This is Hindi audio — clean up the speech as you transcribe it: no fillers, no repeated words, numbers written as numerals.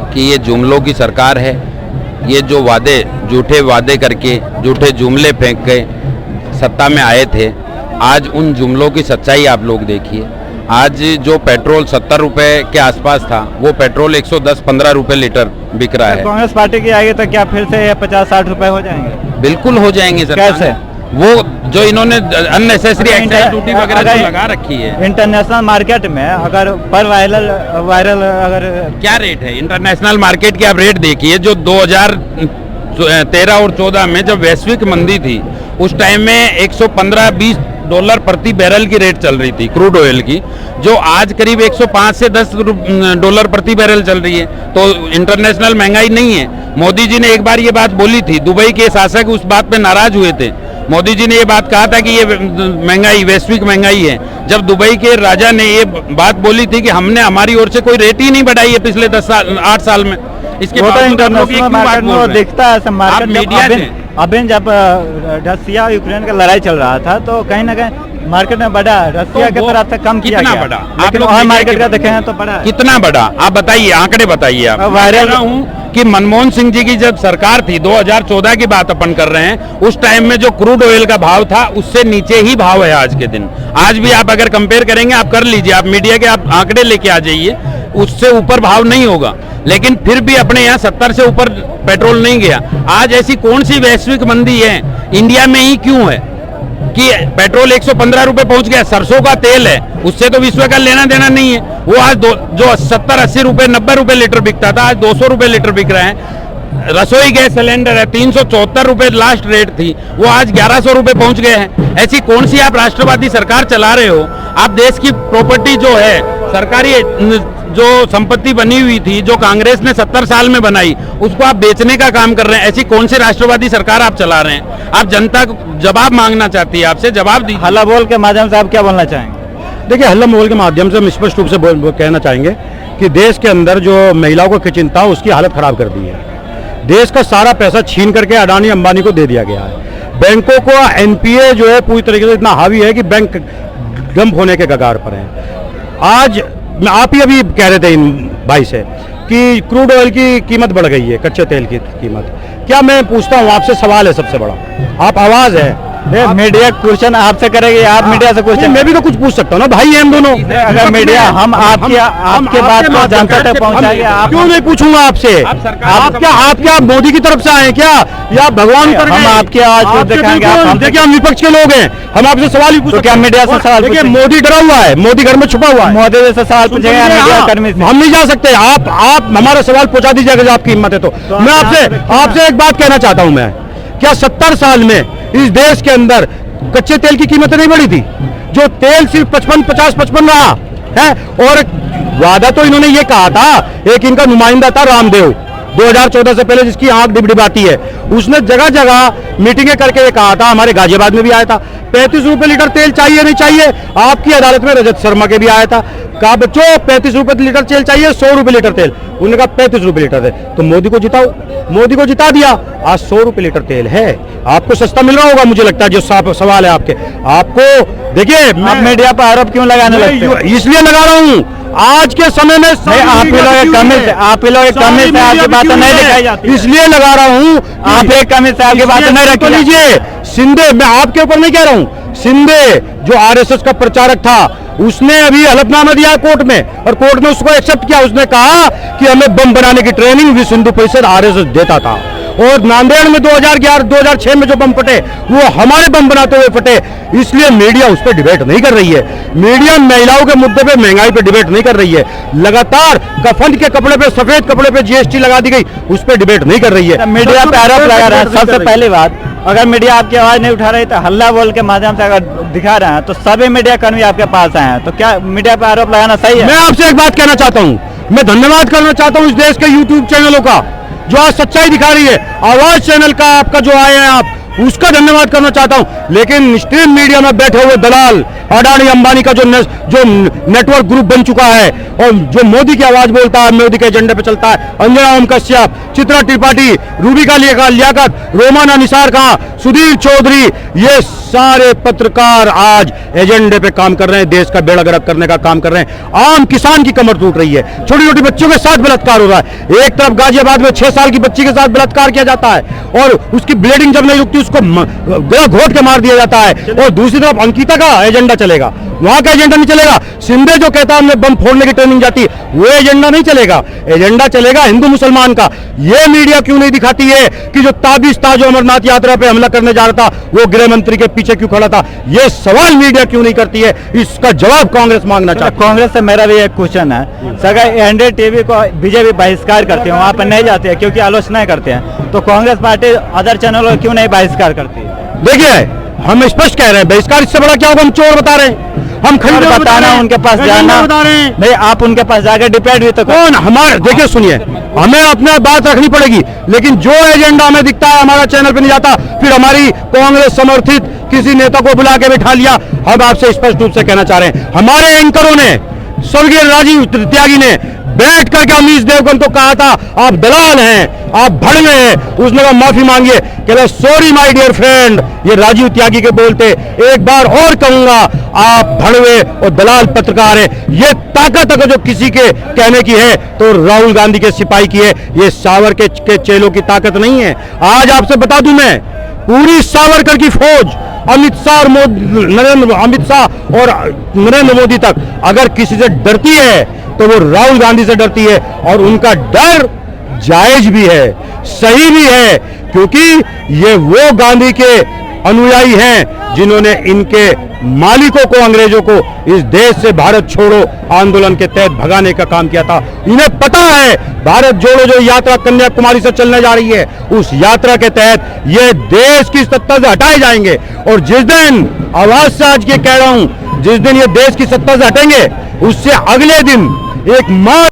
कि ये जुमलों की सरकार है। ये जो वादे, झूठे वादे करके, झूठे जुमले फेंक के सत्ता में आए थे, आज उन जुमलों की सच्चाई आप लोग देखिए। आज जो पेट्रोल 70 रुपए के आसपास था, वो पेट्रोल 110-15 रुपए लीटर बिक रहा है। कांग्रेस पार्टी की आएगी तो क्या फिर से 50-60 रुपए हो जाएंगे? बिल्कुल हो जाएंगे सर। कैसे? वो जो इन्होंने अननेसेसरी एक्साइज ड्यूटी वगैरह जो लगा रखी है इंटरनेशनल मार्केट में, अगर पर वायरल अगर क्या रेट है इंटरनेशनल मार्केट की, आप रेट देखिए। जो 2013 और 14 में जब वैश्विक मंदी थी, उस टाइम में 115-20 डॉलर प्रति बैरल की रेट चल रही थी क्रूड ऑयल की, जो आज करीब 105 से 10 डॉलर प्रति बैरल चल रही है। तो इंटरनेशनल महंगाई नहीं है। मोदी जी ने एक बार ये बात बोली थी, दुबई के शासक उस बात पे नाराज हुए थे। मोदी जी ने ये बात कहा था कि ये महंगाई वैश्विक महंगाई है। जब दुबई के राजा ने ये बात बोली थी कि हमने हमारी ओर से कोई रेट ही नहीं बढ़ाई है पिछले 8 साल में, इसके बाद इंटरनेशनल मार्केट में दिखता है। मार्केट मीडिया अभी जब रसिया और यूक्रेन का लड़ाई चल रहा था, तो कहीं ना कहीं मार्केट में बढ़ा, रसिया की तरफ से कम किया गया। बड़ा आप लोग मार्केट का देखें तो बड़ा कितना बड़ा, आप बताइए, आंकड़े बताइए। आप वायरल हूँ कि मनमोहन सिंह जी की जब सरकार थी, 2014 की बात अपन कर रहे हैं, उस टाइम में जो क्रूड ऑयल का भाव था, उससे नीचे ही भाव है आज के दिन। आज भी आप अगर कंपेयर करेंगे, आप कर लीजिए, आप मीडिया के आप आंकड़े लेके आ जाइए, उससे ऊपर भाव नहीं होगा। लेकिन फिर भी अपने यहाँ 70 से ऊपर पेट्रोल नहीं गया। आज ऐसी कौन सी वैश्विक मंदी है, इंडिया में ही क्यों है कि पेट्रोल 115 रुपए पहुंच गया? सरसों का तेल है, उससे तो विश्व का लेना देना नहीं है। वो आज जो 70-80 रुपए 90 रुपए लीटर बिकता था, आज 200 रुपए लीटर बिक रहा है। रसोई गैस सिलेंडर है 374 रुपए लास्ट रेट थी, वो आज 1100 रुपए पहुंच गए हैं। ऐसी कौन सी आप राष्ट्रवादी सरकार चला रहे हो? आप देश की प्रॉपर्टी जो है, सरकारी जो संपत्ति बनी हुई थी, जो कांग्रेस ने 70 साल में बनाई, उसको आप बेचने का काम कर रहे हैं। ऐसी कौन सी राष्ट्रवादी सरकार आप चला रहे हैं? आप जनता को जवाब मांगना चाहती है, आपसे जवाब दीजिए। हल्ला बोल के माध्यम से आप क्या बोलना चाहेंगे? देखिए, हल्ला बोल के माध्यम से हम स्पष्ट रूप से कहना चाहेंगे कि देश के अंदर जो महिलाओं को चिंता, उसकी हालत खराब कर दी है। देश का सारा पैसा छीन करके अडानी अंबानी को दे दिया गया है। बैंकों को एनपीए जो है पूरी तरीके से इतना हावी है कि बैंक डंप होने के कगार पर है। आज आप ही अभी कह रहे थे इन भाई से कि क्रूड ऑयल की कीमत बढ़ गई है, कच्चे तेल की कीमत। क्या मैं पूछता हूँ आपसे, सवाल है सबसे बड़ा, आप आवाज है, मीडिया क्वेश्चन आपसे करेगी, आप मीडिया से क्वेश्चन? मैं भी तो कुछ पूछ सकता हूँ ना भाई, हम दोनों। अगर मीडिया हम आपके बात को जनता तक पहुंचाएंगे, आप क्यों नहीं पूछूंगा आपसे? आप क्या मोदी की तरफ से आए क्या, या भगवान कर? हम आपकी आवाज देखेंगे। देखिए, हम विपक्ष के लोग हैं, हम आपसे सवाल ही पूछते। क्या मीडिया से सवाल? देखिए, मोदी डरा हुआ है, मोदी घर में छुपा हुआ है। मोदी से सवाल पूछेंगे मीडिया कर्मी से? हम नहीं जा सकते। आप हमारा सवाल पहुंचा दीजिए अगर आपकी हिम्मत है तो। मैं आपसे एक बात कहना चाहता हूं। मैं क्या 70 साल में इस देश के अंदर कच्चे तेल की कीमतें नहीं बढ़ी थी? जो तेल सिर्फ 55 रहा है। और वादा तो इन्होंने ये कहा था, एक इनका नुमाइंदा था रामदेव, 2014 से पहले, जिसकी आंख डिबडिबाती है, उसने जगह जगह मीटिंगें करके ये कहा था, हमारे गाजियाबाद में भी आया था, 35 रुपए लीटर तेल चाहिए नहीं चाहिए। आपकी अदालत में रजत शर्मा के भी आया था, कहा बच्चों 35 रुपए लीटर तेल चाहिए, 100 रुपए लीटर तेल। उन्होंने कहा 35 रुपए लीटर है, तो मोदी को जिताओ। मोदी को जिता दिया, आज 100 रुपए लीटर तेल है। आपको सस्ता मिल रहा होगा, मुझे लगता है, जो सवाल है आपको। देखिए, मीडिया पर आरोप क्यों लगाने लगते हैं? इसलिए लगा रहा हूँ, आज के समय में आप ही लोग एक कमी से आपकी बातें नहीं दिखाई जाती, इसलिए लगा रहा हूँ। आप एक कमी से आपकी बातें नहीं रख लीजिए। शिंदे, मैं आपके ऊपर नहीं कह रहा हूँ, शिंदे जो आरएसएस का प्रचारक था, उसने अभी हलफनामा दिया कोर्ट में, और कोर्ट ने उसको एक्सेप्ट किया। उसने कहा कि हमें बम बनाने की ट्रेनिंग विश्व हिंदू परिषद आरएसएस देता था, और नांदेड़ में 2011-2006 में जो बम फटे, वो हमारे बम बनाते हुए फटे। इसलिए मीडिया उस पर डिबेट नहीं कर रही है। मीडिया महिलाओं के मुद्दे पे, महंगाई पे डिबेट नहीं कर रही है। लगातार कफन के कपड़े पे, सफेद कपड़े पे जीएसटी लगा दी गई, उस पर डिबेट नहीं कर रही है। मीडिया पे आरोप लगा रहा है। सबसे पहली बात, अगर मीडिया आपकी आवाज नहीं उठा रही, तो हल्ला बोल के माध्यम से अगर दिखा रहे हैं, तो सभी मीडिया कर्मी आपके पास आए हैं, तो क्या मीडिया पे आरोप लगाना सही है? मैं आपसे एक बात कहना चाहता हूँ, मैं धन्यवाद करना चाहता हूँ इस देश के यूट्यूब चैनलों का, जो आज सच्चाई दिखा रही है। आवाज चैनल का आपका जो आए हैं आप, उसका धन्यवाद करना चाहता हूं। लेकिन स्ट्रीम मीडिया में बैठे हुए दलाल, अडानी अंबानी का जो नेटवर्क ग्रुप बन चुका है, और जो मोदी की आवाज बोलता है, मोदी के एजेंडे पे चलता है, अंजना ओम कश्यप, चित्रा त्रिपाठी, रूबिका लियाकत, रोमाना निसार खां, सुधीर चौधरी, ये सारे पत्रकार आज एजेंडे पे काम कर रहे हैं, देश का बेड़ा गर्क करने का काम कर रहे हैं। आम किसान की कमर टूट रही है, छोटी छोटी बच्चियों के साथ बलात्कार हो रहा है। एक तरफ गाजियाबाद में 6 साल की बच्ची के साथ बलात्कार किया जाता है और उसकी ब्लीडिंग जब नहीं रुकती उसको गला घोट के मार दिया जाता है, और दूसरी तरफ अंकिता का एजेंडा चलेगा, वहां का एजेंडा नहीं चलेगा। शिंदे जो कहता है हमने बम फोड़ने की ट्रेनिंग जाती, वो एजेंडा नहीं चलेगा। एजेंडा चलेगा हिंदू मुसलमान का। ये मीडिया क्यों नहीं दिखाती है कि जो ताबिज था, जो अमरनाथ यात्रा पे हमला करने जा रहा था, वो गृह मंत्री के पीछे क्यों खड़ा था? ये सवाल मीडिया क्यों नहीं करती है? इसका जवाब कांग्रेस मांगना चाहती है। कांग्रेस से मेरा भी एक क्वेश्चन है सर, एनडीए टीवी को बीजेपी बहिष्कार करती है, वहाँ पर नहीं जाती है क्योंकि आलोचना करते हैं, तो कांग्रेस पार्टी अदर चैनलों क्यों नहीं बहिष्कार करती है? देखिए, हम स्पष्ट कह रहे हैं, बहिष्कार इससे बड़ा क्या होगा? हम चोर बता रहे हैं, हम खरीदे बताना, उनके पास जाना बता रहे हैं। नहीं, आप उनके पास जाकर डिपेंड भी तो कौन हमारे, देखिए सुनिए, हमें अपना बात रखनी पड़ेगी, लेकिन जो एजेंडा हमें दिखता है हमारा चैनल पे नहीं जाता, फिर हमारी कांग्रेस समर्थित किसी नेता को बुला के बिठा लिया। हम आपसे स्पष्ट रूप से कहना चाह रहे हैं, हमारे एंकरों ने, स्वर्गीय राजीव त्यागी ने बैठ करके अमीश देवगन को कहा था आप दलाल हैं, आप भड़वे हैं, उसने कहा माफी मांगिए, कहता सॉरी माय डियर फ्रेंड। ये राजीव त्यागी के बोलते, एक बार और कहूंगा आप भड़वे और दलाल पत्रकार हैं। ये ताकत अगर जो किसी के कहने की है तो राहुल गांधी के सिपाही की है, ये सावरकर के चेलों की ताकत नहीं है। आज आपसे बता दूं मैं, पूरी सावरकर की फौज अमित शाह और नरेंद्र मोदी तक अगर किसी से डरती है तो वो राहुल गांधी से डरती है, और उनका डर जायज भी है, सही भी है, क्योंकि ये वो गांधी के अनुयायी हैं जिन्होंने इनके मालिकों को, अंग्रेजों को इस देश से भारत छोड़ो आंदोलन के तहत भगाने का काम किया था। इन्हें पता है भारत जोड़ो जो यात्रा कन्याकुमारी से चलने जा रही है, उस यात्रा के तहत ये देश की सत्ता से हटाए जाएंगे, और जिस दिन, आवाज से आज के कह रहा हूं, जिस दिन ये देश की सत्ता से हटेंगे, उससे अगले दिन एक मां